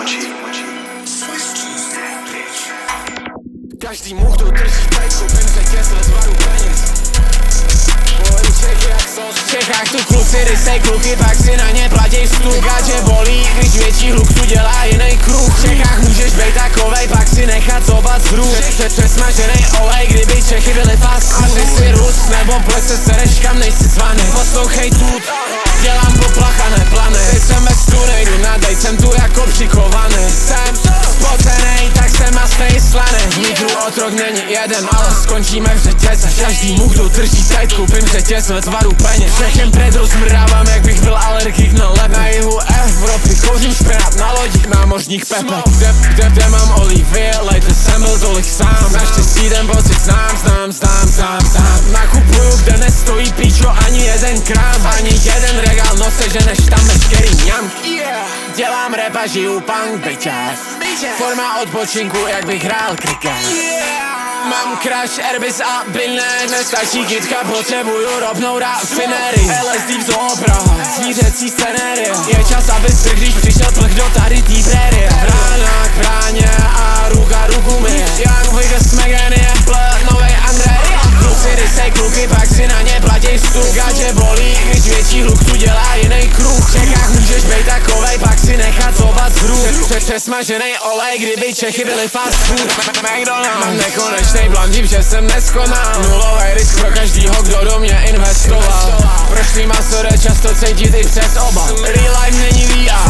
Každý much tu drží tajku, vím, že těsle z varu peněz. Moji Čechy jak sos. V Čechách tu kluci rysej kluky, pak si na ně platí vstup. Že bolí, když větší hluk tu dělá jiný kruh. V Čechách můžeš bejt takovej, pak si nechat zobat z růh. Přesmaženej olej, kdyby Čechy byli fast food. A ty si Rus, nebo pleť se sereš kam nejsi zvaný. Poslouchej tu, dělám poplachané plany. Teď jsem bez tu, nejdu na dejt, jsem tu jako přikovaný. Jsem spocenej, tak jsem a stej slaný. V mikru otrok není jeden, ale skončíme v řetěze. Každý much tu drží tajt, koupím řetěz ve tvaru peněz. Všechem predru zmrdávám, jak bych byl alergik na lep. Na jihu Evropy kouřím špenát na lodích námořních pepek. Kde mám olivie, lejte jsem byl tolik sám. Naštěstí ten pocit znám. Nakupuju, kde nestojí píčo ani jeden krám. Ani jeden regál nose, že než tam veškerý ňamky. Dělám rap a žiju punk bitches. Forma odpočinku, jak bych hrál kriket. Mám crash, Airbus a Bilnek. Nestačí kytka, potřebuju rovnou rafinerii. LSD v zoo Praha, zvířecí scenérie. Je čas, aby strh, když přišel plch do tady tý prérie. Brána k bráně a ruka ruku myje. Young Wiggles Meganie, Blood, novej Andrej. Kluci rysej kluky, pak si na ně platí vstup. Že bolí, když větší hluk tu dělá jiný kruh. V Čechách můžeš bejt takovej, pak si nechat zobat z hru. Přesmaženej olej, kdyby Čechy byli fast food. McDonald's, mám nekonečnej blandím, že jsem neskonal. Nulovej risk pro každýho, kdo do mě investoval. Prošlý maso jde často cítit i přes oba. Real life není VR,